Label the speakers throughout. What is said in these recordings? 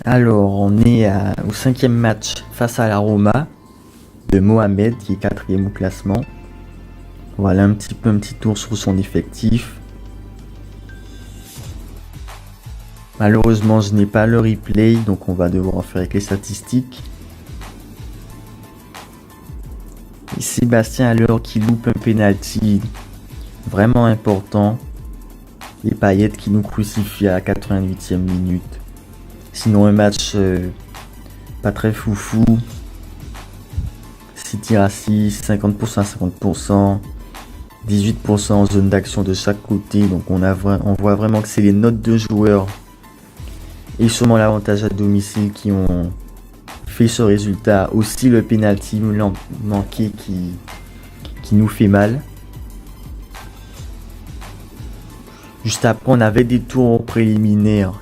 Speaker 1: Alors, on est au 5e match face à la Roma de Mohamed, qui est 4e au classement. Voilà un petit tour sur son effectif. Malheureusement, je n'ai pas le replay, donc on va devoir faire avec les statistiques. Et Sébastien, alors qui loupe un penalty vraiment important. Et Payet qui nous crucifie à la 88e minute. Sinon, un match pas très foufou. 6 tirs à 6, 50% à 50%, 18% en zone d'action de chaque côté. Donc on voit vraiment que c'est les notes de joueurs et sûrement l'avantage à domicile qui ont fait ce résultat. Aussi le penalty manqué qui nous fait mal. Juste après, on avait des tours préliminaires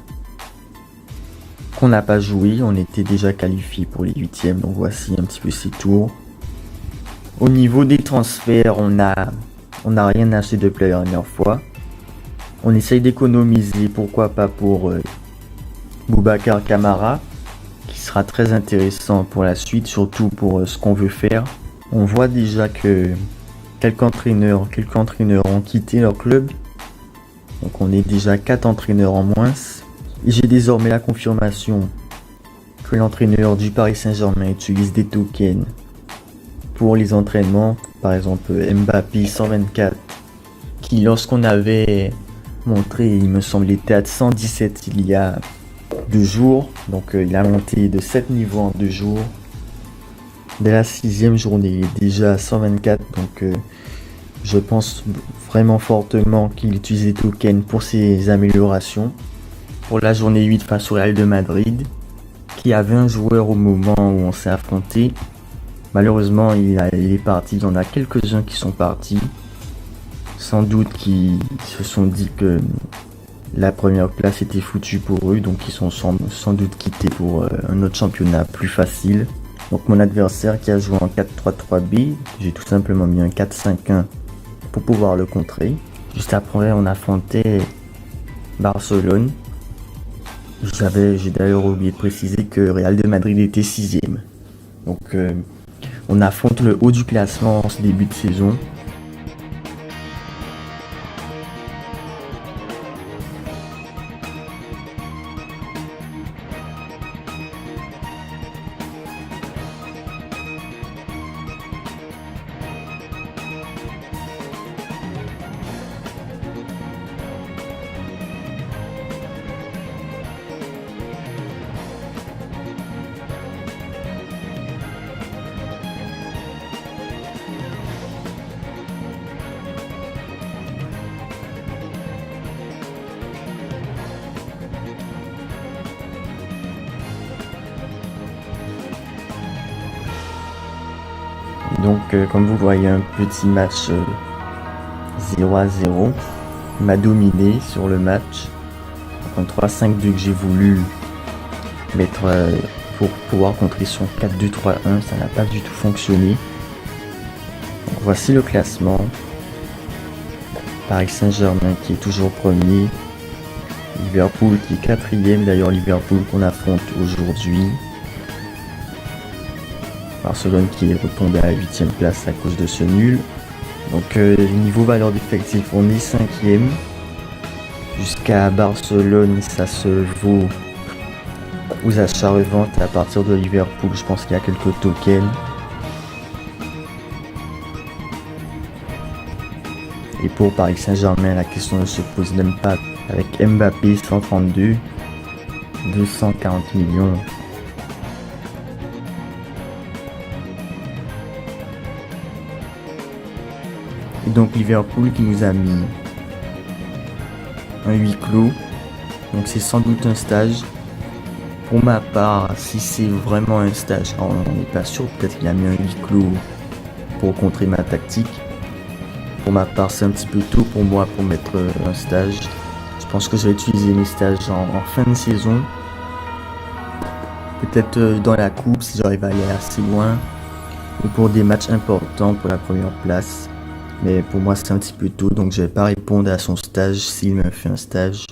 Speaker 1: qu'on n'a pas joué. On était déjà qualifié pour les 8e. Donc voici un petit peu ces tours. Au niveau des transferts, on n'a rien acheté de play la dernière fois. On essaye d'économiser, pourquoi pas pour Boubacar Kamara, qui sera très intéressant pour la suite, surtout pour ce qu'on veut faire. On voit déjà que quelques entraîneurs ont quitté leur club. Donc on est déjà 4 entraîneurs en moins. Et j'ai désormais la confirmation que l'entraîneur du Paris Saint-Germain utilise des tokens pour les entraînements. Par exemple Mbappé 124, qui lorsqu'on avait montré, il me semble, était à 117 il y a 2 jours. Donc il a monté de 7 niveaux en 2 jours. Dès la 6e journée, il est déjà à 124. Donc je pense vraiment fortement qu'il utilise les tokens pour ses améliorations. Pour la journée 8 face au Real de Madrid, qui avait un joueur au moment où on s'est affronté. Malheureusement, il est parti. Il y en a quelques-uns qui sont partis. Sans doute qu'ils se sont dit que la première place était foutue pour eux. Donc ils sont sans doute quittés pour un autre championnat plus facile. Donc mon adversaire qui a joué en 4-3-3-B, j'ai tout simplement mis un 4-5-1 pour pouvoir le contrer. Juste après, on affrontait Barcelone. J'ai d'ailleurs oublié de préciser que Real de Madrid était 6e. Donc on affronte le haut du classement en ce début de saison. Donc comme vous voyez, un petit match 0-0. Il m'a dominé sur le match. Un 3-5-2 que j'ai voulu mettre pour pouvoir contrer son 4-2-3-1. Ça n'a pas du tout fonctionné. Donc, voici le classement. Paris Saint-Germain qui est toujours premier. Liverpool qui est 4e. D'ailleurs Liverpool qu'on affronte aujourd'hui. Barcelone qui est retombé à la 8e place à cause de ce nul. Donc niveau valeur d'effectif, on est 5e. Jusqu'à Barcelone, ça se vaut aux achats-reventes. À partir de Liverpool, je pense qu'il y a quelques tokens. Et pour Paris Saint-Germain, la question ne se pose même pas. Avec Mbappé 132, 240 millions. Et donc Liverpool qui nous a mis un huis clos. Donc c'est sans doute un stage. Pour ma part, si c'est vraiment un stage, on n'est pas sûr, peut-être qu'il a mis un huis clos pour contrer ma tactique. Pour ma part, c'est un petit peu tôt pour moi pour mettre un stage. Je pense que je vais utiliser mes stages en fin de saison. Peut-être dans la coupe si j'arrive à aller assez loin. Ou pour des matchs importants pour la première place. Mais pour moi c'est un petit peu tôt, donc je vais pas répondre à son stage s'il me fait un stage.